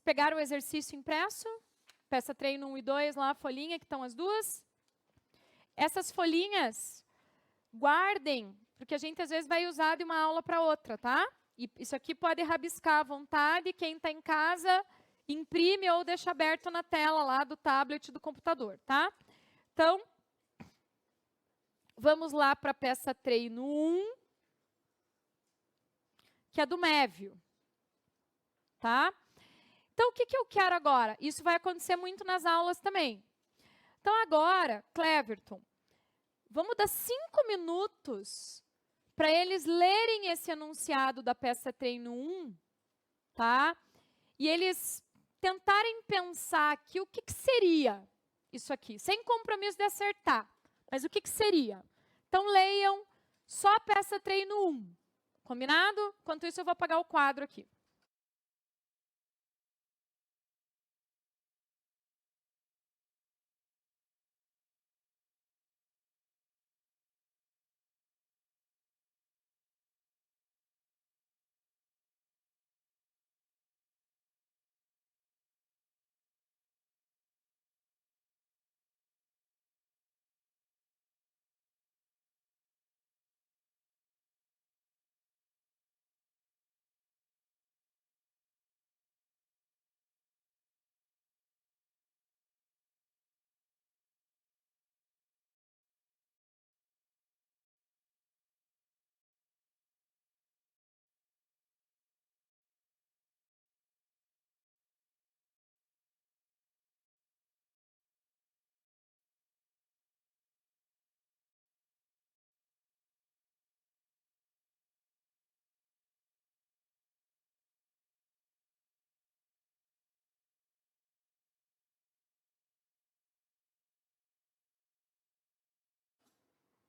pegaram o exercício impresso? Peça treino 1 e 2 lá, a folhinha, que estão as duas. Essas folhinhas, guardem, porque a gente às vezes vai usar de uma aula para outra, tá? E isso aqui pode rabiscar à vontade, quem está em casa imprime ou deixa aberto na tela lá do tablet do computador, tá? Então, vamos lá para a peça treino 1, que é do Mévio, tá? Então, o que eu quero agora? Isso vai acontecer muito nas aulas também. Então, agora, Cleverton, vamos dar 5 minutos para eles lerem esse enunciado da peça treino 1, tá? E eles tentarem pensar aqui o que seria isso aqui, sem compromisso de acertar. Mas o que seria? Então, leiam só a peça treino 1. Combinado? Enquanto isso, eu vou apagar o quadro aqui.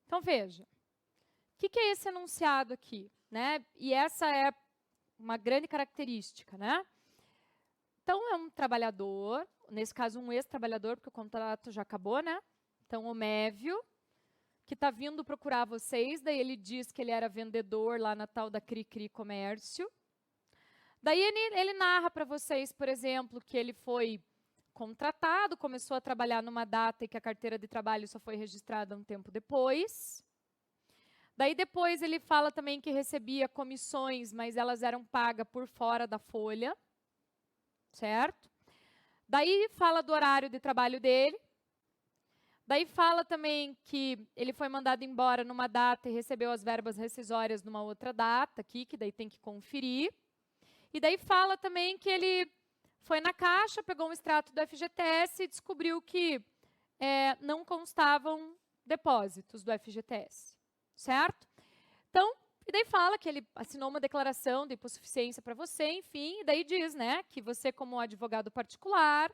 Então, veja. O que é esse enunciado aqui? Né? E essa é uma grande característica, né? Então, é um trabalhador, nesse caso, um ex-trabalhador, porque o contrato já acabou, né? Então, o Mévio, que está vindo procurar vocês, daí ele diz que ele era vendedor lá na tal da Cri-Cri Comércio. Daí ele narra para vocês, por exemplo, que ele foi contratado, começou a trabalhar numa data e que a carteira de trabalho só foi registrada um tempo depois. Daí depois ele fala também que recebia comissões, mas elas eram pagas por fora da folha, certo? Daí fala do horário de trabalho dele. Daí fala também que ele foi mandado embora numa data e recebeu as verbas rescisórias numa outra data aqui, que daí tem que conferir. E daí fala também que ele foi na caixa, pegou um extrato do FGTS e descobriu que não constavam depósitos do FGTS, certo? Então, e daí fala que ele assinou uma declaração de hipossuficiência para você, enfim, e daí diz, né, que você como advogado particular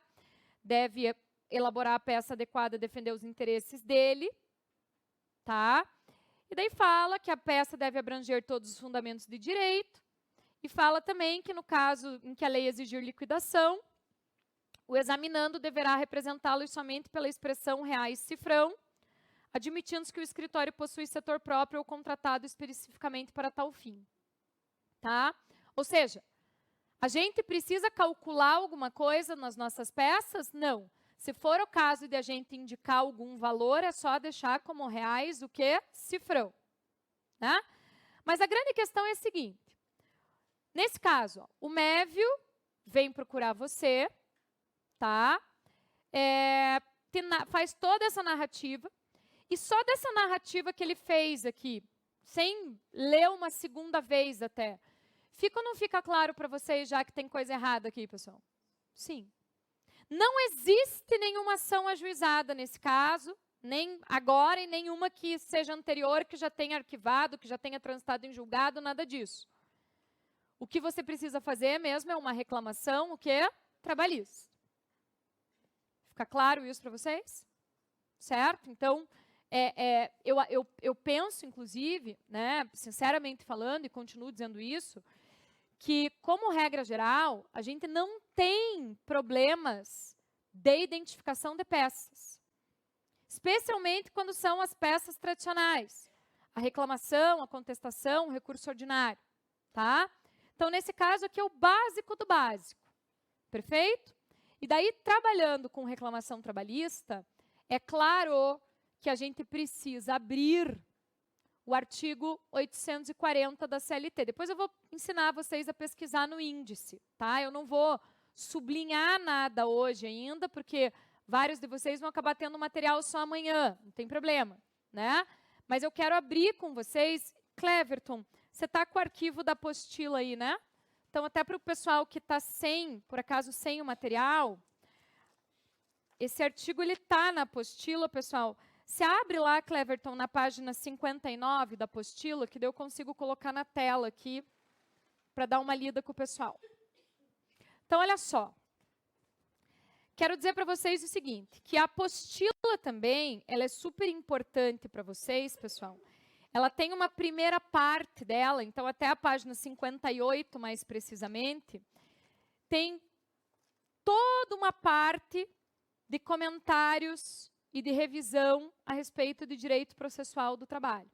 deve elaborar a peça adequada a defender os interesses dele, tá? E daí fala que a peça deve abranger todos os fundamentos de direito, e fala também que no caso em que a lei exigir liquidação, o examinando deverá representá-lo somente pela expressão reais cifrão, admitindo-se que o escritório possui setor próprio ou contratado especificamente para tal fim. Tá? Ou seja, a gente precisa calcular alguma coisa nas nossas peças? Não. Se for o caso de a gente indicar algum valor, é só deixar como reais o quê? Cifrão. Né? Mas a grande questão é a seguinte. Nesse caso, ó, o Mévio vem procurar você, tá? Faz toda essa narrativa. E só dessa narrativa que ele fez aqui, sem ler uma segunda vez até, fica ou não fica claro para vocês já que tem coisa errada aqui, pessoal? Sim. Não existe nenhuma ação ajuizada nesse caso, nem agora e nenhuma que seja anterior, que já tenha arquivado, que já tenha transitado em julgado, nada disso. O que você precisa fazer mesmo é uma reclamação, o quê? Trabalhista. Fica claro isso para vocês? Certo? Então, eu penso, inclusive, né, sinceramente falando, e continuo dizendo isso, que, como regra geral, a gente não tem problemas de identificação de peças. Especialmente quando são as peças tradicionais. A reclamação, a contestação, o recurso ordinário. Tá? Então, nesse caso aqui é o básico do básico. Perfeito? E daí, trabalhando com reclamação trabalhista, é claro que a gente precisa abrir o artigo 840 da CLT. Depois eu vou ensinar vocês a pesquisar no índice, tá? Eu não vou sublinhar nada hoje ainda, porque vários de vocês vão acabar tendo material só amanhã, não tem problema, né? Mas eu quero abrir com vocês. Cleverton, você está com o arquivo da apostila aí, né? Então, até para o pessoal que está por acaso, sem o material, esse artigo está na apostila, pessoal. Se abre lá, Cleverton, na página 59 da apostila, que daí eu consigo colocar na tela aqui, para dar uma lida com o pessoal. Então, olha só. Quero dizer para vocês o seguinte, que a apostila também, ela é super importante para vocês, pessoal. Ela tem uma primeira parte dela, então até a página 58, mais precisamente, tem toda uma parte de comentários e de revisão a respeito de direito processual do trabalho.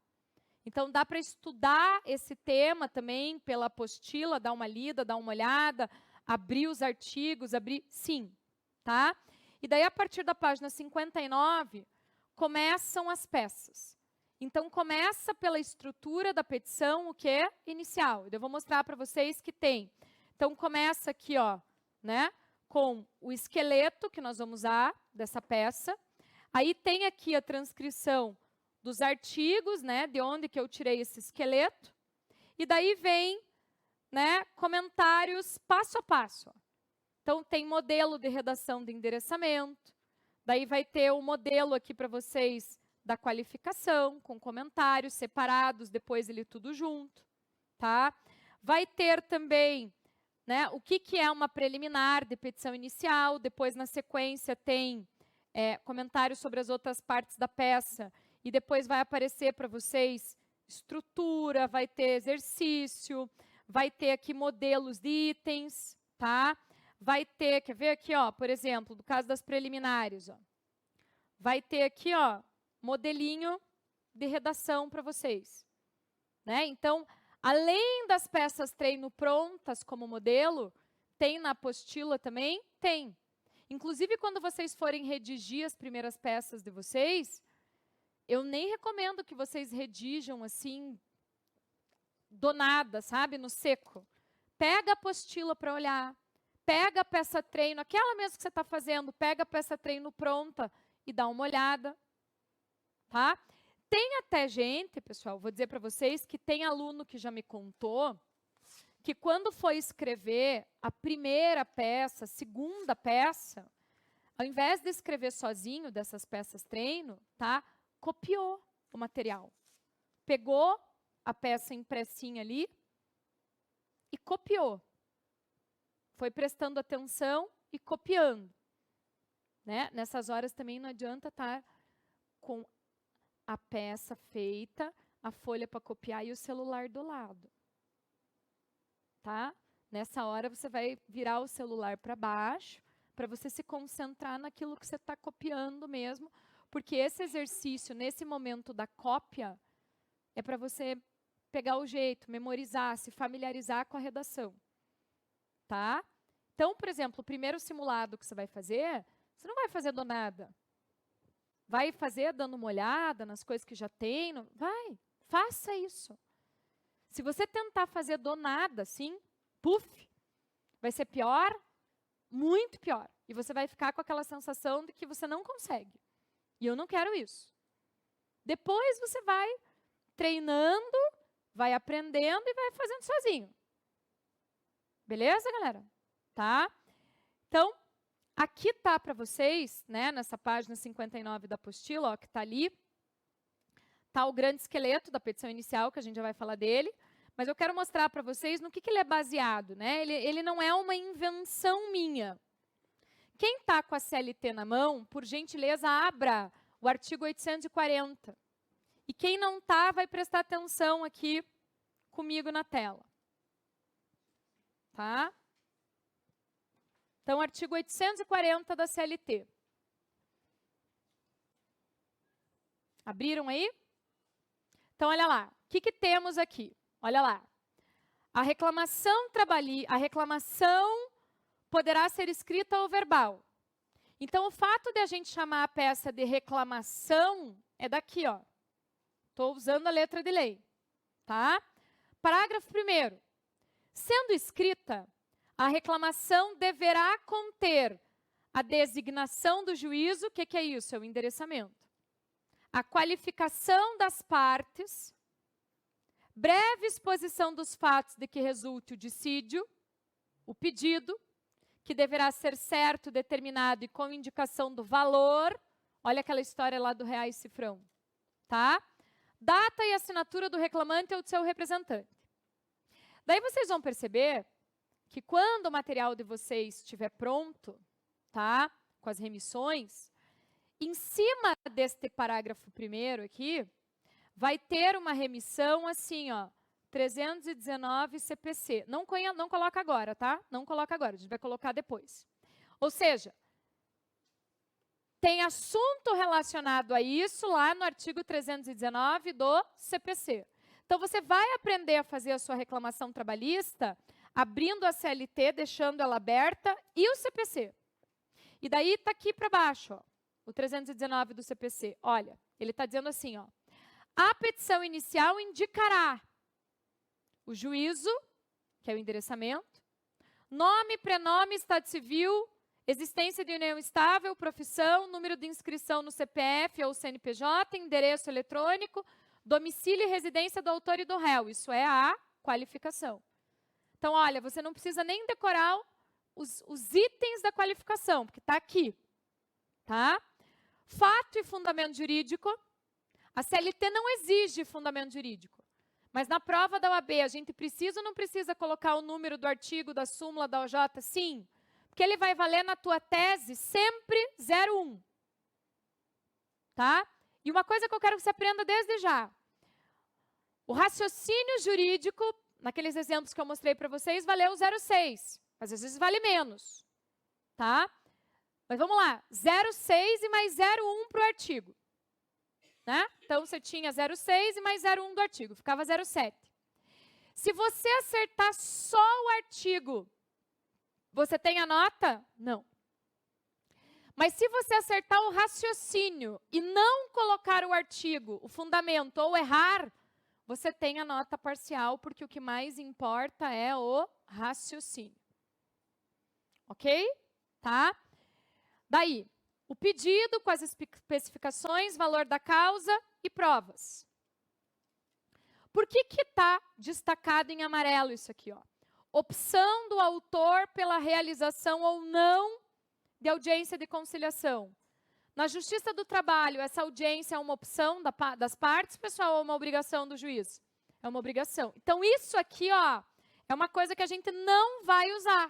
Então, dá para estudar esse tema também pela apostila, dar uma lida, dar uma olhada, abrir os artigos, sim, tá? E daí, a partir da página 59, começam as peças. Então, começa pela estrutura da petição, o que é inicial. Eu vou mostrar para vocês que tem. Então, começa aqui, ó, né, com o esqueleto que nós vamos usar dessa peça. Aí tem aqui a transcrição dos artigos, né, de onde que eu tirei esse esqueleto. E daí vem, né, comentários passo a passo. Então, tem modelo de redação de endereçamento. Daí vai ter o modelo aqui para vocês da qualificação, com comentários separados, depois ele tudo junto, tá? Vai ter também, né, o que é uma preliminar de petição inicial, depois na sequência tem comentários sobre as outras partes da peça, e depois vai aparecer para vocês estrutura, vai ter exercício, vai ter aqui modelos de itens, tá? Vai ter, quer ver aqui, ó, por exemplo, do caso das preliminares, ó, vai ter aqui, ó, modelinho de redação para vocês, né? Então, além das peças treino prontas como modelo, tem na apostila também? Tem. Inclusive, quando vocês forem redigir as primeiras peças de vocês, eu nem recomendo que vocês redijam assim, do nada, sabe? No seco. Pega a apostila para olhar, pega a peça treino, aquela mesmo que você está fazendo, pega a peça treino pronta e dá uma olhada. Tá? Tem até gente, pessoal, vou dizer para vocês, que tem aluno que já me contou que quando foi escrever a primeira peça, a segunda peça, ao invés de escrever sozinho dessas peças treino, tá? Copiou o material. Pegou a peça impressinha ali e copiou. Foi prestando atenção e copiando. Né? Nessas horas também não adianta estar com a peça feita, a folha para copiar e o celular do lado. Tá? Nessa hora você vai virar o celular para baixo, para você se concentrar naquilo que você está copiando mesmo, porque esse exercício, nesse momento da cópia, é para você pegar o jeito, memorizar, se familiarizar com a redação. Tá? Então, por exemplo, o primeiro simulado que você vai fazer, você não vai fazer do nada. Vai fazer dando uma olhada nas coisas que já tem? Vai, faça isso. Se você tentar fazer do nada, assim, puf, vai ser pior, muito pior. E você vai ficar com aquela sensação de que você não consegue. E eu não quero isso. Depois você vai treinando, vai aprendendo e vai fazendo sozinho. Beleza, galera? Tá? Então, aqui tá para vocês, né, nessa página 59 da apostila, ó, que está ali, tá o grande esqueleto da petição inicial, que a gente já vai falar dele, mas eu quero mostrar para vocês no que ele é baseado, né? Ele não é uma invenção minha. Quem está com a CLT na mão, por gentileza, abra o artigo 840. E quem não está, vai prestar atenção aqui comigo na tela. Tá? Então, artigo 840 da CLT. Abriram aí? Então, olha lá. O que temos aqui? Olha lá. A reclamação poderá ser escrita ou verbal. Então, o fato de a gente chamar a peça de reclamação é daqui, ó. Estou usando a letra de lei, tá? Parágrafo 1º. Sendo escrita, a reclamação deverá conter a designação do juízo, o que é isso? É o endereçamento. A qualificação das partes, breve exposição dos fatos de que resulte o dissídio, o pedido, que deverá ser certo, determinado e com indicação do valor. Olha aquela história lá do real e cifrão, tá? Data e assinatura do reclamante ou do seu representante. Daí vocês vão perceber que quando o material de vocês estiver pronto, tá? Com as remissões, em cima deste parágrafo 1º aqui, vai ter uma remissão assim, ó, 319 CPC. Não coloca agora, tá? Não coloca agora, a gente vai colocar depois. Ou seja, tem assunto relacionado a isso lá no artigo 319 do CPC. Então, você vai aprender a fazer a sua reclamação trabalhista, abrindo a CLT, deixando ela aberta, e o CPC. E daí está aqui para baixo, ó, o 319 do CPC. Olha, ele está dizendo assim, ó, a petição inicial indicará o juízo, que é o endereçamento, nome, prenome, estado civil, existência de união estável, profissão, número de inscrição no CPF ou CNPJ, endereço eletrônico, domicílio e residência do autor e do réu. Isso é a qualificação. Então, olha, você não precisa nem decorar os itens da qualificação, porque está aqui. Tá? Fato e fundamento jurídico. A CLT não exige fundamento jurídico. Mas na prova da OAB, a gente precisa ou não precisa colocar o número do artigo, da súmula, da OJ? Sim. Porque ele vai valer na tua tese sempre 01. Tá? E uma coisa que eu quero que você aprenda desde já. O raciocínio jurídico, naqueles exemplos que eu mostrei para vocês, valeu 0,6. Mas às vezes vale menos. Tá? Mas vamos lá. 0,6 e mais 0,1 para o artigo. Né? Então, você tinha 0,6 e mais 0,1 do artigo. Ficava 0,7. Se você acertar só o artigo, você tem a nota? Não. Mas se você acertar o raciocínio e não colocar o artigo, o fundamento, ou errar, você tem a nota parcial, porque o que mais importa é o raciocínio. Ok? Tá? Daí, o pedido com as especificações, valor da causa e provas. Por que está destacado em amarelo isso aqui? Ó? Opção do autor pela realização ou não de audiência de conciliação. Na Justiça do Trabalho, essa audiência é uma opção das partes, pessoal, ou uma obrigação do juiz? É uma obrigação. Então, isso aqui, ó, é uma coisa que a gente não vai usar.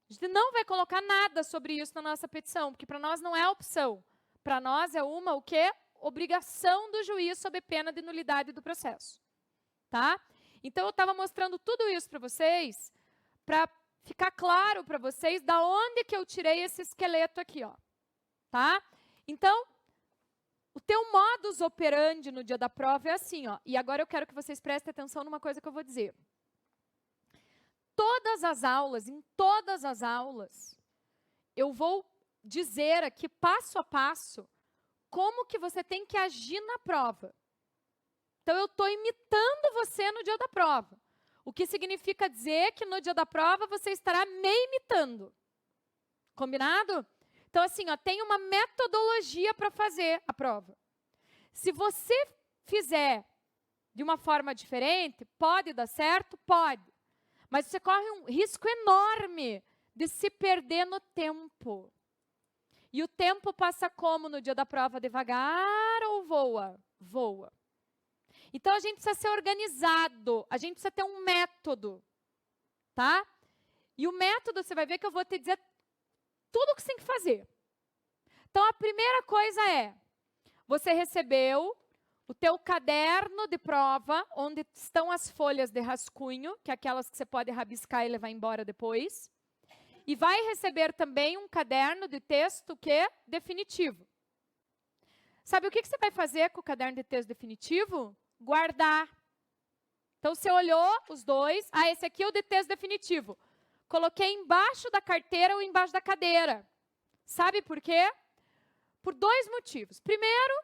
A gente não vai colocar nada sobre isso na nossa petição, porque para nós não é opção. Para nós é uma, o quê? Obrigação do juiz sob pena de nulidade do processo. Tá? Então, eu estava mostrando tudo isso para vocês, para ficar claro para vocês da onde que eu tirei esse esqueleto aqui, ó. Tá? Então, o teu modus operandi no dia da prova é assim, ó. E agora eu quero que vocês prestem atenção numa coisa que eu vou dizer. Todas as aulas, em todas as aulas, eu vou dizer aqui, passo a passo, como que você tem que agir na prova. Então, eu estou imitando você no dia da prova. O que significa dizer que no dia da prova você estará me imitando. Combinado? Então, assim, ó, tem uma metodologia para fazer a prova. Se você fizer de uma forma diferente, pode dar certo? Pode. Mas você corre um risco enorme de se perder no tempo. E o tempo passa como no dia da prova? Devagar ou voa? Voa. Então, a gente precisa ser organizado. A gente precisa ter um método. Tá? E o método, você vai ver que eu vou te dizer tudo o que você tem que fazer. Então, a primeira coisa é, você recebeu o teu caderno de prova, onde estão as folhas de rascunho, que é aquelas que você pode rabiscar e levar embora depois. E vai receber também um caderno de texto que é definitivo. Sabe o que você vai fazer com o caderno de texto definitivo? Guardar. Então, você olhou os dois. Ah, esse aqui é o de texto definitivo. coloquei embaixo da carteira ou embaixo da cadeira. Sabe por quê? Por 2 motivos. Primeiro,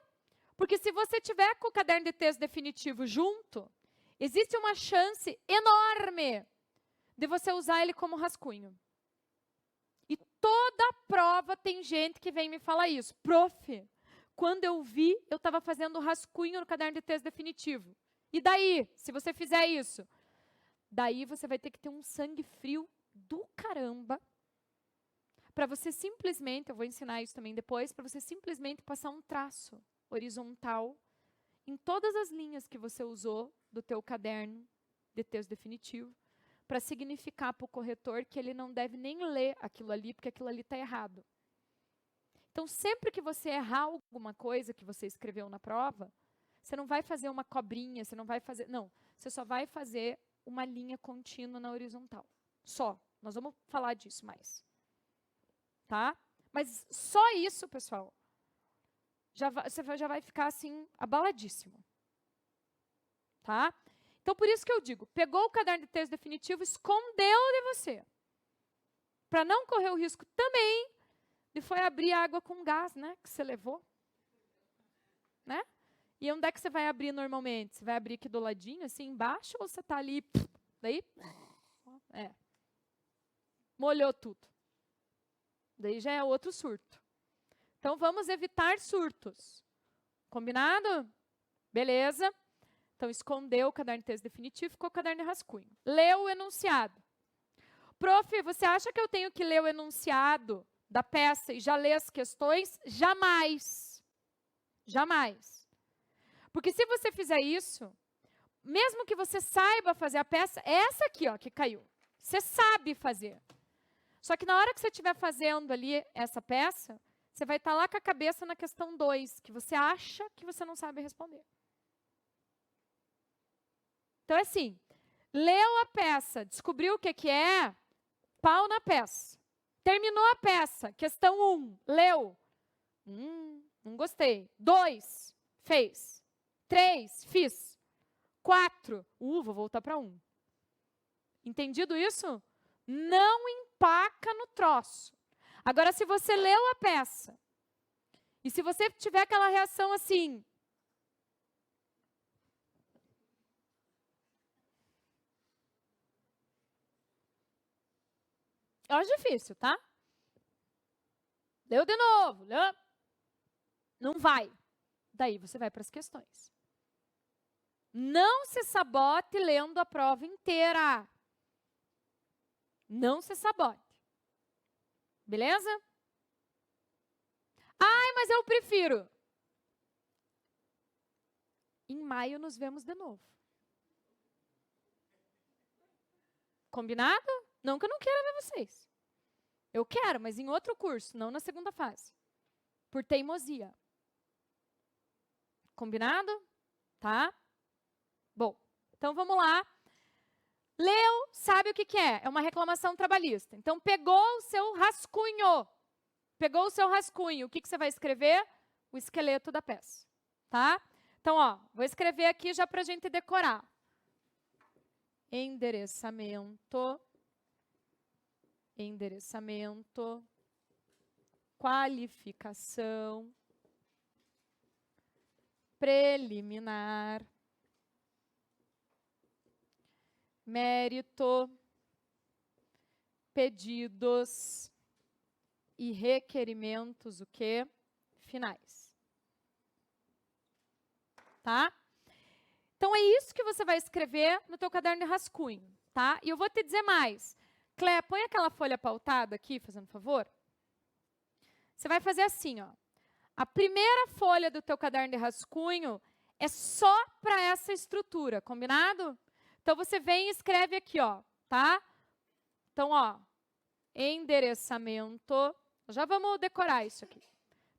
porque se você tiver com o caderno de texto definitivo junto, existe uma chance enorme de você usar ele como rascunho. E toda prova tem gente que vem me falar isso. Prof, quando eu vi, eu estava fazendo rascunho no caderno de texto definitivo. E daí, se você fizer isso? Daí você vai ter que ter um sangue frio do caramba para você simplesmente, eu vou ensinar isso também depois, para você simplesmente passar um traço horizontal em todas as linhas que você usou do teu caderno de texto definitivo, para significar para o corretor que ele não deve nem ler aquilo ali, porque aquilo ali está errado. Então, sempre que você errar alguma coisa que você escreveu na prova, você não vai fazer uma cobrinha, você não vai fazer... Não, você só vai fazer uma linha contínua na horizontal. Só. Nós vamos falar disso mais. Tá? Mas só isso, pessoal, você já vai ficar assim, abaladíssimo. Tá? Então, por isso que eu digo, pegou o caderno de texto definitivo, escondeu de você. Para não correr o risco também de foi abrir água com gás, né? Que você levou. Né? E onde é que você vai abrir normalmente? Você vai abrir aqui do ladinho, assim, embaixo, ou você está ali, daí, molhou tudo. Daí já é outro surto. Então, vamos evitar surtos. Combinado? Beleza? Então, escondeu o caderno de texto definitivo, ficou o caderno de rascunho. Leu o enunciado. Prof, você acha que eu tenho que ler o enunciado da peça e já ler as questões? Jamais. Jamais. Porque se você fizer isso, mesmo que você saiba fazer a peça, é essa aqui, ó, que caiu. Você sabe fazer. Só que na hora que você estiver fazendo ali essa peça, você vai estar lá com a cabeça na questão 2, que você acha que você não sabe responder. Então, é assim, leu a peça, descobriu o que é, pau na peça. Terminou a peça, questão 1, leu. Não gostei. 2, fez. 3, fiz. 4, vou voltar para 1. Entendido isso? Não empaca no troço. Agora, se você leu a peça, e se você tiver aquela reação assim, eu acho difícil, tá? Leu de novo, leu. Não vai. Daí você vai para as questões. Não se sabote lendo a prova inteira. Não se sabote. Beleza? Ai, mas eu prefiro. Em maio nos vemos de novo. Combinado? Não que eu não queira ver vocês. Eu quero, mas em outro curso, não na segunda fase. Por teimosia. Combinado? Tá? Bom, então vamos lá. Leu, sabe o que é? É uma reclamação trabalhista. Então, pegou o seu rascunho. Pegou o seu rascunho. O que você vai escrever? O esqueleto da peça. Tá? Então, ó, vou escrever aqui já para a gente decorar. Endereçamento. Endereçamento. Qualificação. Preliminar. Mérito. Pedidos. E requerimentos, o quê? Finais. Tá? Então, é isso que você vai escrever no teu caderno de rascunho, tá? E eu vou te dizer mais. Clé, põe aquela folha pautada aqui, fazendo favor. Você vai fazer assim, ó. A primeira folha do teu caderno de rascunho é só para essa estrutura, combinado? Então, você vem e escreve aqui, ó, tá? Então, ó, endereçamento. Já vamos decorar isso aqui.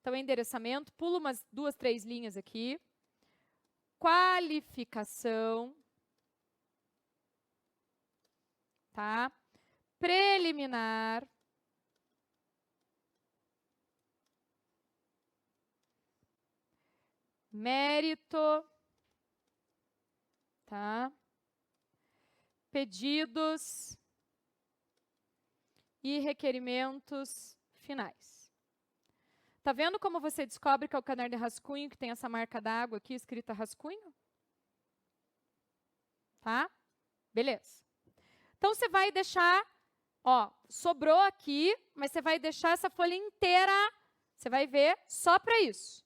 Então, endereçamento, pula umas 2, 3 linhas aqui. Qualificação. Tá? Preliminar. Mérito. Tá? Pedidos. e requerimentos finais. Tá vendo como você descobre que é o caderno de rascunho que tem essa marca d'água aqui escrita rascunho? Tá? Beleza. Então, você vai deixar, ó, sobrou aqui, mas você vai deixar essa folha inteira, você vai ver, só para isso.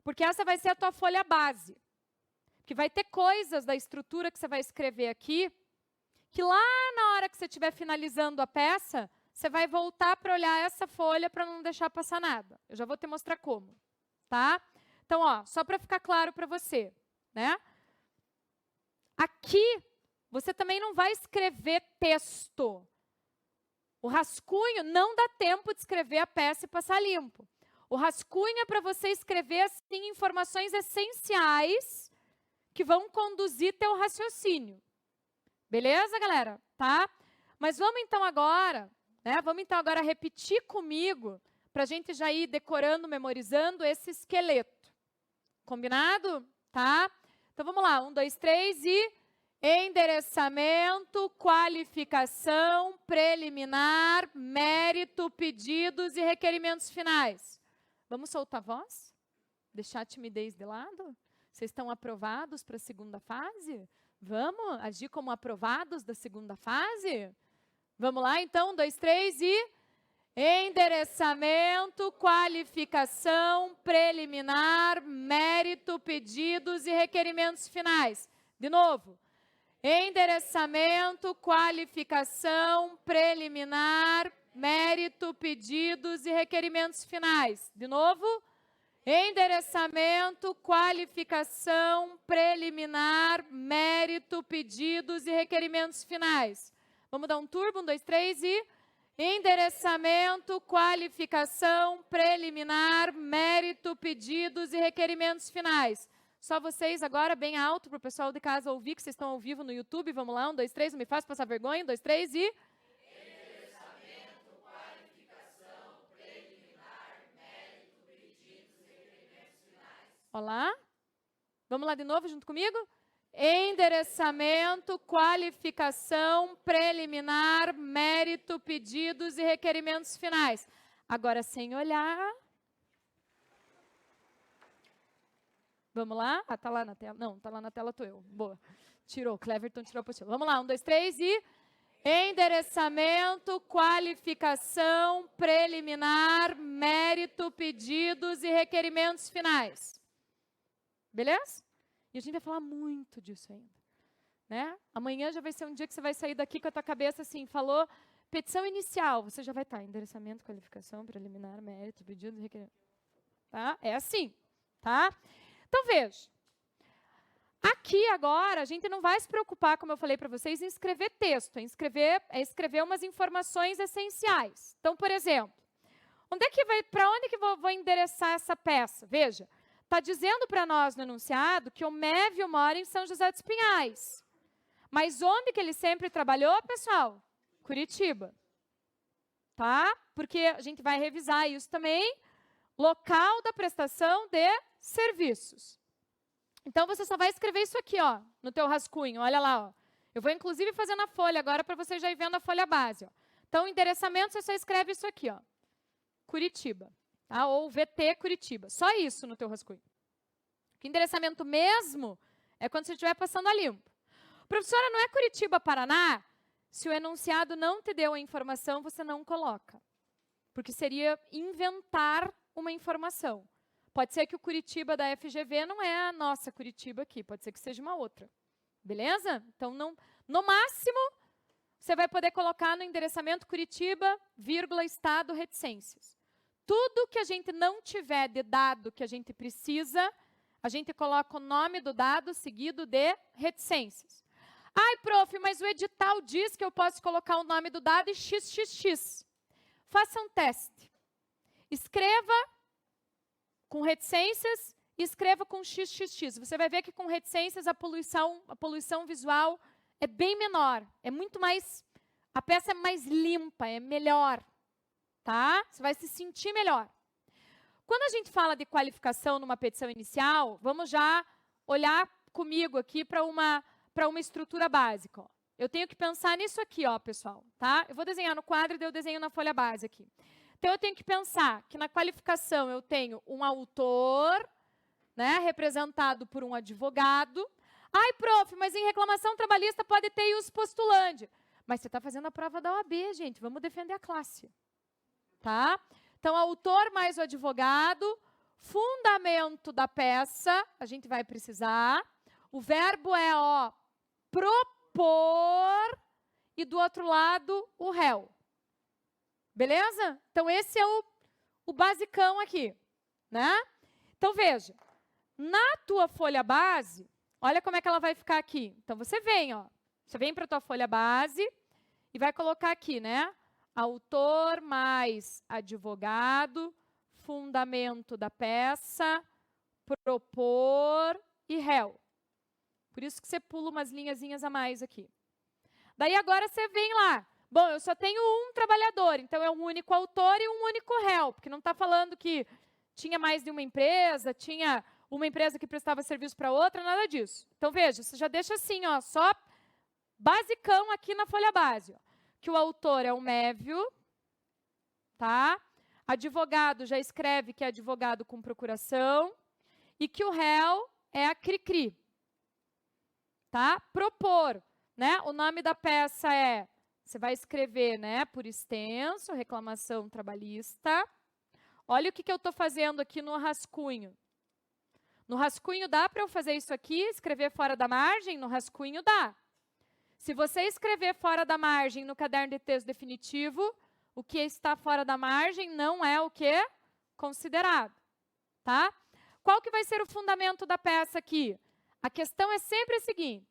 Porque essa vai ser a tua folha base. Que vai ter coisas da estrutura que você vai escrever aqui, que lá na hora que você estiver finalizando a peça, você vai voltar para olhar essa folha para não deixar passar nada. Eu já vou te mostrar como, tá? Então, ó, só para ficar claro para você, né? Aqui, você também não vai escrever texto. O rascunho não dá tempo de escrever a peça e passar limpo. O rascunho é para você escrever, assim, informações essenciais que vão conduzir teu raciocínio. Beleza, galera? Tá? Mas vamos então agora, né? Vamos então agora repetir comigo, para a gente já ir decorando, memorizando esse esqueleto. Combinado? Tá? Então vamos lá, 1, 2, 3 e... endereçamento, qualificação, preliminar, mérito, pedidos e requerimentos finais. Vamos soltar a voz? Deixar a timidez de lado? Vocês estão aprovados para a segunda fase? Vamos agir como aprovados da segunda fase? Vamos lá, então, 1, 2, 3 e... endereçamento, qualificação, preliminar, mérito, pedidos e requerimentos finais. De novo. Endereçamento, qualificação, preliminar, mérito, pedidos e requerimentos finais. De novo. Endereçamento, qualificação, preliminar, mérito, pedidos e requerimentos finais. Vamos dar um turbo, 1, 2, 3 e... endereçamento, qualificação, preliminar, mérito, pedidos e requerimentos finais. Só vocês agora, bem alto, para o pessoal de casa ouvir, que vocês estão ao vivo no YouTube. Vamos lá, 1, 2, 3, não me faça passar vergonha. 1, 2, 3 e... endereçamento, qualificação, preliminar, mérito, pedidos e requerimentos finais. Olá. Vamos lá de novo, junto comigo? Endereçamento, qualificação, preliminar, mérito, pedidos e requerimentos finais. Agora, sem olhar... Vamos lá? Ah, tá lá na tela. Não, tá lá na tela, tô eu. Boa. Tirou, Cleverton tirou a apostila. Vamos lá, 1, 2, 3 e... endereçamento, qualificação, preliminar, mérito, pedidos e requerimentos finais. Beleza? E a gente vai falar muito disso ainda. Né? Amanhã já vai ser um dia que você vai sair daqui com a tua cabeça assim, falou petição inicial, você já vai estar, endereçamento, qualificação, preliminar, mérito, pedidos e requerimentos. Tá? É assim, tá? Então, veja. Aqui, agora, a gente não vai se preocupar, como eu falei para vocês, em escrever texto, em escrever umas informações essenciais. Então, por exemplo, para onde que vou endereçar essa peça? Veja, está dizendo para nós no enunciado que o Mévio mora em São José dos Pinhais. Mas onde que ele sempre trabalhou, pessoal? Curitiba. Tá? Porque a gente vai revisar isso também. Local da prestação de serviços. Então, você só vai escrever isso aqui, ó, no teu rascunho. Olha lá, ó. Eu vou, inclusive, fazer na folha agora para você já ir vendo a folha base. Ó. Então, endereçamento, você só escreve isso aqui, ó. Curitiba. Tá? Ou VT Curitiba. Só isso no teu rascunho. O endereçamento mesmo é quando você estiver passando a limpo. Professora, não é Curitiba, Paraná? Se o enunciado não te deu a informação, você não coloca. Porque seria inventar uma informação. Pode ser que o Curitiba da FGV não é a nossa Curitiba aqui. Pode ser que seja uma outra. Beleza? Então, não, no máximo, você vai poder colocar no endereçamento Curitiba, vírgula, estado, reticências. Tudo que a gente não tiver de dado que a gente precisa, a gente coloca o nome do dado seguido de reticências. Ai, prof, mas o edital diz que eu posso colocar o nome do dado e xxx. Faça um teste. Escreva com reticências e escreva com xxx. Você vai ver que com reticências a poluição visual é bem menor. É muito mais... A peça é mais limpa, é melhor. Tá? Você vai se sentir melhor. Quando a gente fala de qualificação numa petição inicial, vamos já olhar comigo aqui para uma estrutura básica. Ó. eu tenho que pensar nisso aqui, ó, pessoal, tá? Eu vou desenhar no quadro e daí eu desenho na folha base aqui. Então, eu tenho que pensar que na qualificação eu tenho um autor, né, representado por um advogado. Ai, prof, mas em reclamação trabalhista pode ter ius postulandi. Mas você está fazendo a prova da OAB, gente, vamos defender a classe. Tá? Então, autor mais o advogado, fundamento da peça, a gente vai precisar. O verbo é, ó, propor, e do outro lado, o réu. Beleza? Então, esse é o basicão aqui, né? Então, veja, na tua folha base, olha como é que ela vai ficar aqui. Então, você vem para a tua folha base e vai colocar aqui, né? Autor mais advogado, fundamento da peça, propor e réu. Por isso que você pula umas linhazinhas a mais aqui. Daí, agora, você vem lá. Bom, eu só tenho um trabalhador, então é um único autor e um único réu, porque não está falando que tinha mais de uma empresa, tinha uma empresa que prestava serviço para outra, nada disso. Então, veja, você já deixa assim, ó, só basicão aqui na folha base, ó, que o autor é o Mévio, tá? Advogado já escreve que é advogado com procuração e que o réu é a Cricri, tá? Propor, né? O nome da peça é, você vai escrever, né, por extenso, reclamação trabalhista. Olha o que eu estou fazendo aqui no rascunho. No rascunho dá para eu fazer isso aqui, escrever fora da margem? No rascunho dá. Se você escrever fora da margem no caderno de texto definitivo, o que está fora da margem não é o que? Considerado. Tá? Qual que vai ser o fundamento da peça aqui? A questão é sempre a seguinte.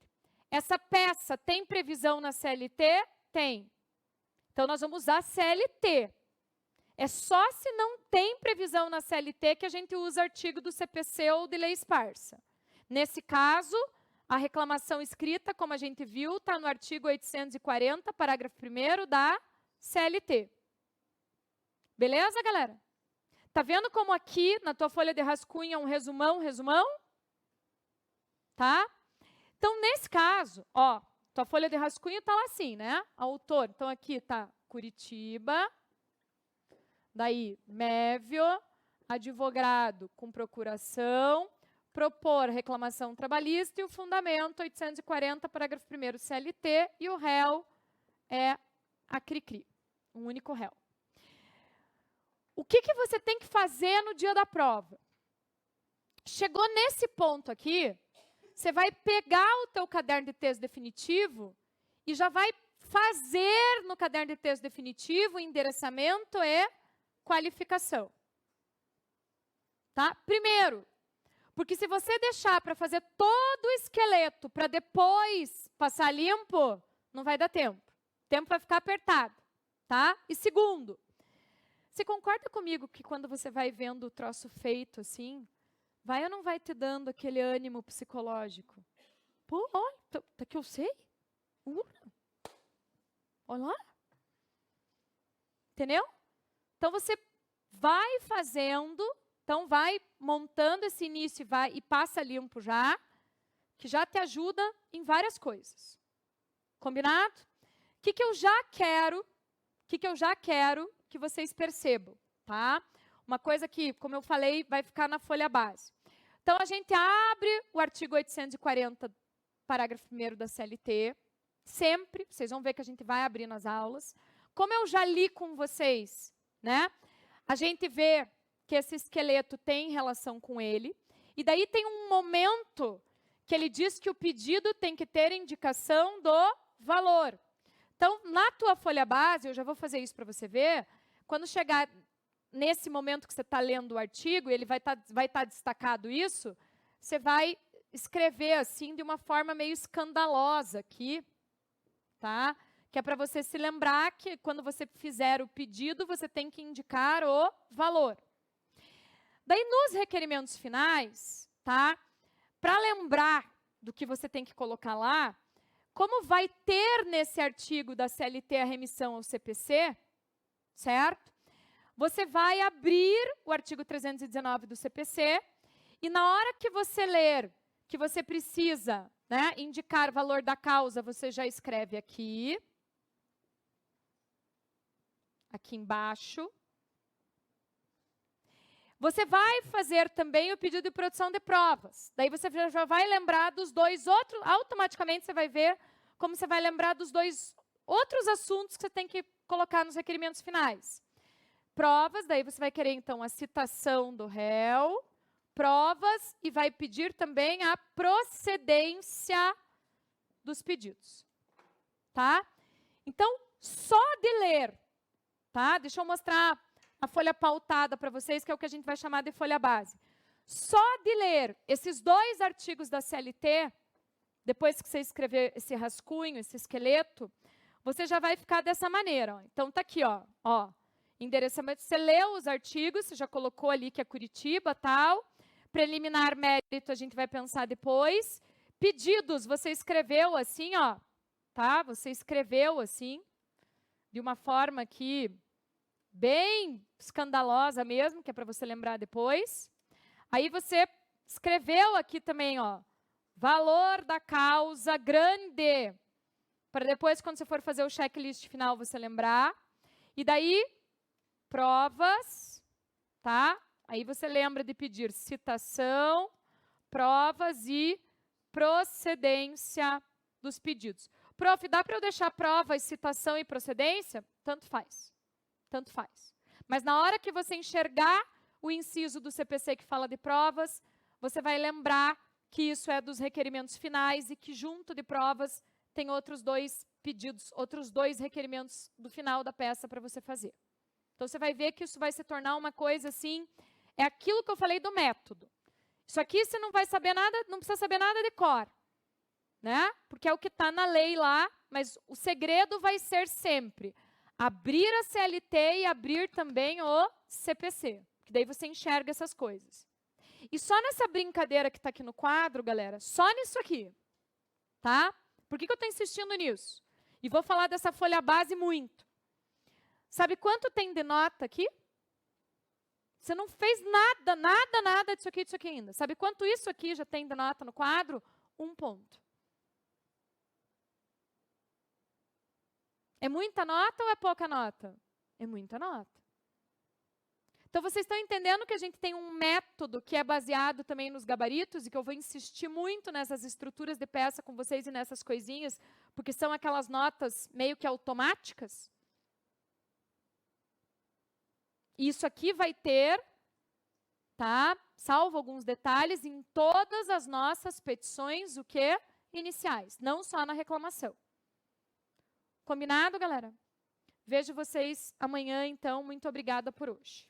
Essa peça tem previsão na CLT? Tem. Então, nós vamos usar CLT. É só se não tem previsão na CLT que a gente usa artigo do CPC ou de lei esparsa. Nesse caso, a reclamação escrita, como a gente viu, está no artigo 840, parágrafo 1º da CLT. Beleza, galera? Tá vendo como aqui, na tua folha de rascunho, é um resumão? Tá? Então, nesse caso, ó, tua folha de rascunho está lá assim, né? Autor, então aqui está Curitiba, daí Mévio, advogado com procuração, propor reclamação trabalhista e o fundamento 840, parágrafo 1º CLT, e o réu é a Cricri, um único réu. O que você tem que fazer no dia da prova? Chegou nesse ponto aqui, você vai pegar o teu caderno de texto definitivo e já vai fazer no caderno de texto definitivo endereçamento e qualificação. Tá? Primeiro, porque se você deixar para fazer todo o esqueleto para depois passar limpo, não vai dar tempo. O tempo vai ficar apertado. Tá? E segundo, você concorda comigo que quando você vai vendo o troço feito assim, vai ou não vai te dando aquele ânimo psicológico? Pô, olha, tá que eu sei. Olha lá. Entendeu? Então, você vai fazendo, então vai montando esse início e passa limpo já, que já te ajuda em várias coisas. Combinado? O que eu já quero, que vocês percebam, tá? Uma coisa que, como eu falei, vai ficar na folha base. Então, a gente abre o artigo 840, parágrafo 1º da CLT, sempre, vocês vão ver que a gente vai abrir nas aulas. Como eu já li com vocês, né? A gente vê que esse esqueleto tem relação com ele, e daí tem um momento que ele diz que o pedido tem que ter indicação do valor. Então, na tua folha base, eu já vou fazer isso para você ver, quando chegar nesse momento que você está lendo o artigo, ele vai tá destacado isso, você vai escrever assim de uma forma meio escandalosa aqui, tá? Que é para você se lembrar que quando você fizer o pedido, você tem que indicar o valor. Daí, nos requerimentos finais, tá? Para lembrar do que você tem que colocar lá, como vai ter nesse artigo da CLT a remissão ao CPC, certo? Você vai abrir o artigo 319 do CPC e na hora que você ler que você precisa né? Indicar valor da causa, você já escreve aqui. Aqui embaixo. Você vai fazer também o pedido de produção de provas. Daí você já vai lembrar dos dois outros, automaticamente você vai ver como você vai lembrar dos dois outros assuntos que você tem que colocar nos requerimentos finais. Provas, daí você vai querer então a citação do réu, provas e vai pedir também a procedência dos pedidos. Tá? Então, só de ler, tá? Deixa eu mostrar a folha pautada para vocês, que é o que a gente vai chamar de folha base. Só de ler esses dois artigos da CLT, depois que você escrever esse rascunho, esse esqueleto, você já vai ficar dessa maneira. Ó. Então, tá aqui, ó, endereçamento. Você leu os artigos, você já colocou ali que é Curitiba, tal. Preliminar mérito, a gente vai pensar depois. Pedidos, você escreveu assim, ó, tá? Você escreveu assim, de uma forma aqui bem escandalosa mesmo, que é para você lembrar depois. Aí você escreveu aqui também, ó, valor da causa grande, para depois, quando você for fazer o checklist final, você lembrar. E daí, provas, tá? Aí você lembra de pedir citação, provas e procedência dos pedidos. Prof, dá para eu deixar provas, citação e procedência? Tanto faz. Tanto faz. Mas na hora que você enxergar o inciso do CPC que fala de provas, você vai lembrar que isso é dos requerimentos finais e que junto de provas tem outros dois pedidos, outros dois requerimentos do final da peça para você fazer. Então, você vai ver que isso vai se tornar uma coisa assim, é aquilo que eu falei do método. Isso aqui você não vai saber nada, não precisa saber nada de cor, né? Porque é o que está na lei lá, mas o segredo vai ser sempre abrir a CLT e abrir também o CPC, que daí você enxerga essas coisas. E só nessa brincadeira que está aqui no quadro, galera, só nisso aqui, tá? Por que eu estou insistindo nisso? E vou falar dessa folha base muito. Sabe quanto tem de nota aqui? Você não fez nada disso aqui ainda. Sabe quanto isso aqui já tem de nota no quadro? 1 ponto. É muita nota ou é pouca nota? É muita nota. Então, vocês estão entendendo que a gente tem um método que é baseado também nos gabaritos e que eu vou insistir muito nessas estruturas de peça com vocês e nessas coisinhas, porque são aquelas notas meio que automáticas? Isso aqui vai ter, tá? Salvo alguns detalhes, em todas as nossas petições, o quê? Iniciais, não só na reclamação. Combinado, galera? Vejo vocês amanhã, então. Muito obrigada por hoje.